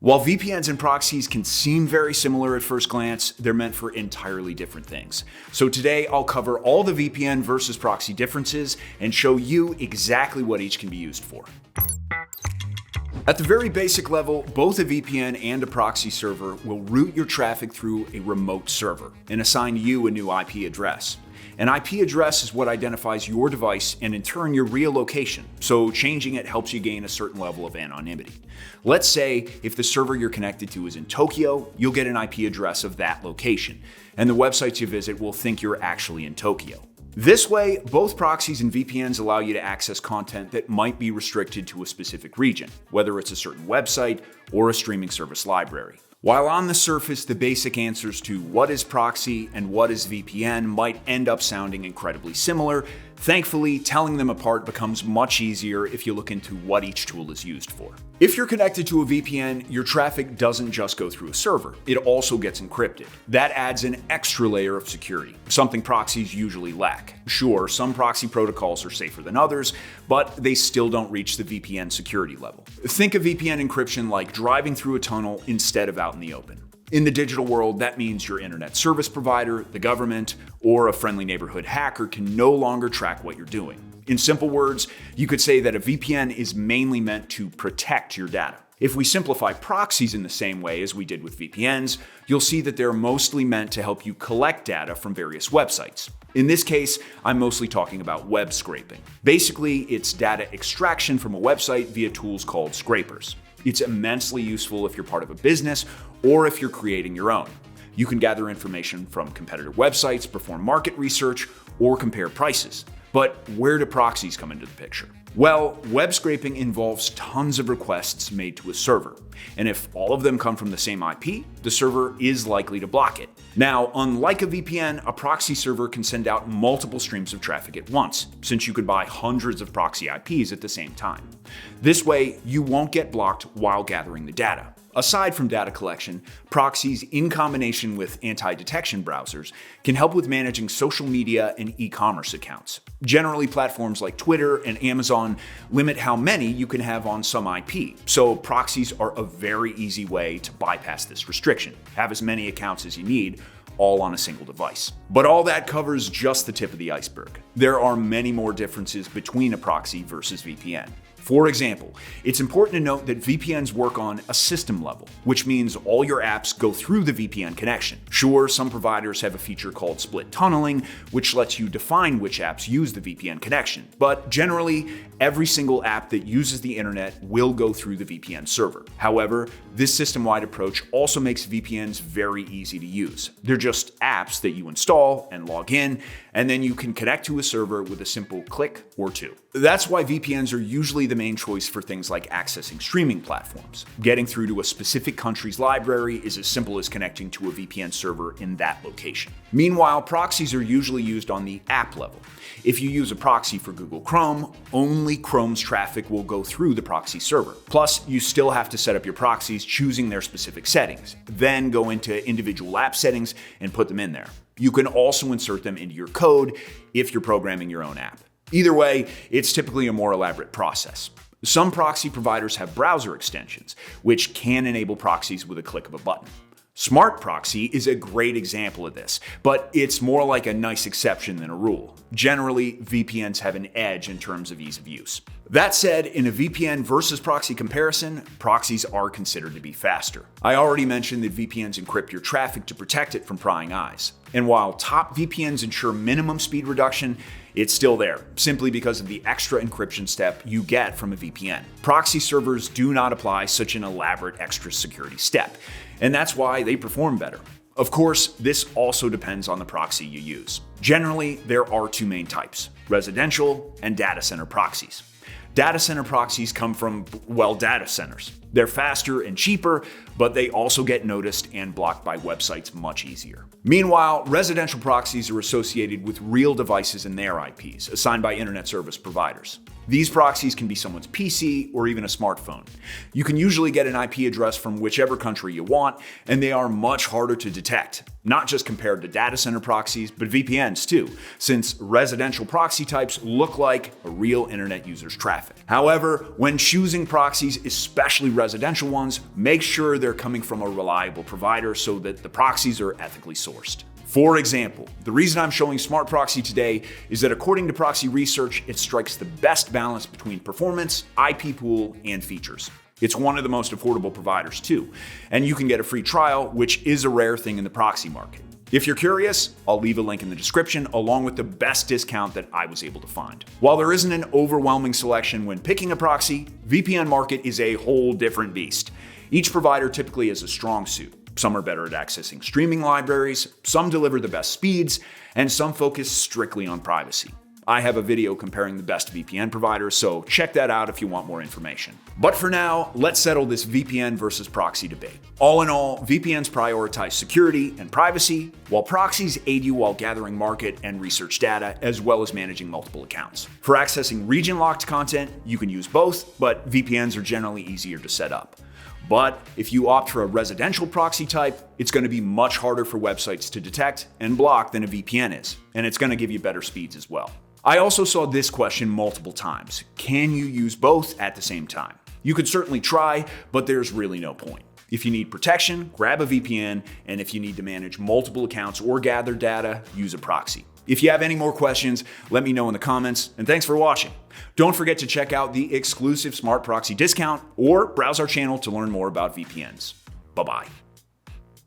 While VPNs and proxies can seem very similar at first glance, they're meant for entirely different things. So today I'll cover all the VPN versus proxy differences and show you exactly what each can be used for. At the very basic level, both a VPN and a proxy server will route your traffic through a remote server and assign you a new IP address. An IP address is what identifies your device and in turn your real location, so changing it helps you gain a certain level of anonymity. Let's say if the server you're connected to is in Tokyo, you'll get an IP address of that location, and the websites you visit will think you're actually in Tokyo. This way, both proxies and VPNs allow you to access content that might be restricted to a specific region, whether it's a certain website or a streaming service library. While on the surface, the basic answers to what is proxy and what is VPN might end up sounding incredibly similar, thankfully, telling them apart becomes much easier if you look into what each tool is used for. If you're connected to a VPN, your traffic doesn't just go through a server, it also gets encrypted. That adds an extra layer of security, something proxies usually lack. Sure, some proxy protocols are safer than others, but they still don't reach the VPN security level. Think of VPN encryption like driving through a tunnel instead of out in the open. In the digital world, that means your internet service provider, the government, or a friendly neighborhood hacker can no longer track what you're doing. In simple words, you could say that a VPN is mainly meant to protect your data. If we simplify proxies in the same way as we did with VPNs, you'll see that they're mostly meant to help you collect data from various websites. In this case, I'm mostly talking about web scraping. Basically, it's data extraction from a website via tools called scrapers. It's immensely useful if you're part of a business or if you're creating your own. You can gather information from competitor websites, perform market research, or compare prices. But where do proxies come into the picture? Well, web scraping involves tons of requests made to a server. And if all of them come from the same IP, the server is likely to block it. Now, unlike a VPN, a proxy server can send out multiple streams of traffic at once, since you could buy hundreds of proxy IPs at the same time. This way, you won't get blocked while gathering the data. Aside from data collection, proxies in combination with anti-detection browsers can help with managing social media and e-commerce accounts. Generally, platforms like Twitter and Amazon limit how many you can have on some IP, so proxies are a very easy way to bypass this restriction. Have as many accounts as you need, all on a single device. But all that covers just the tip of the iceberg. There are many more differences between a proxy versus VPN. For example, it's important to note that VPNs work on a system level, which means all your apps go through the VPN connection. Sure, some providers have a feature called split tunneling, which lets you define which apps use the VPN connection. But generally, every single app that uses the internet will go through the VPN server. However, this system-wide approach also makes VPNs very easy to use. They're just apps that you install and log in, and then you can connect to a server with a simple click or two. That's why VPNs are usually the main choice for things like accessing streaming platforms. Getting through to a specific country's library is as simple as connecting to a VPN server in that location. Meanwhile, proxies are usually used on the app level. If you use a proxy for Google Chrome, only Chrome's traffic will go through the proxy server. Plus, you still have to set up your proxies choosing their specific settings, then go into individual app settings and put them in there. You can also insert them into your code if you're programming your own app. Either way, it's typically a more elaborate process. Some proxy providers have browser extensions, which can enable proxies with a click of a button. Smartproxy is a great example of this, but it's more like a nice exception than a rule. Generally, VPNs have an edge in terms of ease of use. That said, in a VPN versus proxy comparison, proxies are considered to be faster. I already mentioned that VPNs encrypt your traffic to protect it from prying eyes. And while top VPNs ensure minimum speed reduction, it's still there, simply because of the extra encryption step you get from a VPN. Proxy servers do not apply such an elaborate extra security step, and that's why they perform better. Of course, this also depends on the proxy you use. Generally, there are two main types: residential and data center proxies. Data center proxies come from, well, data centers. They're faster and cheaper, but they also get noticed and blocked by websites much easier. Meanwhile, residential proxies are associated with real devices and their IPs, assigned by internet service providers. These proxies can be someone's PC or even a smartphone. You can usually get an IP address from whichever country you want, and they are much harder to detect, not just compared to data center proxies, but VPNs too, since residential proxy types look like a real internet user's traffic. However, when choosing proxies, especially residential ones, make sure they're coming from a reliable provider so that the proxies are ethically sourced. For example, the reason I'm showing Smartproxy today is that according to Proxy research, it strikes the best balance between performance, IP pool, and features. It's one of the most affordable providers too, and you can get a free trial, which is a rare thing in the proxy market. If you're curious, I'll leave a link in the description along with the best discount that I was able to find. While there isn't an overwhelming selection when picking a proxy, VPN market is a whole different beast. Each provider typically has a strong suit. Some are better at accessing streaming libraries, some deliver the best speeds, and some focus strictly on privacy. I have a video comparing the best VPN providers, so check that out if you want more information. But for now, let's settle this VPN versus proxy debate. All in all, VPNs prioritize security and privacy, while proxies aid you while gathering market and research data, as well as managing multiple accounts. For accessing region-locked content, you can use both, but VPNs are generally easier to set up. But if you opt for a residential proxy type, it's going to be much harder for websites to detect and block than a VPN is, and it's going to give you better speeds as well. I also saw this question multiple times. Can you use both at the same time? You could certainly try, but there's really no point. If you need protection, grab a VPN, and if you need to manage multiple accounts or gather data, use a proxy. If you have any more questions, let me know in the comments, and thanks for watching. Don't forget to check out the exclusive Smartproxy discount or browse our channel to learn more about VPNs. Bye-bye.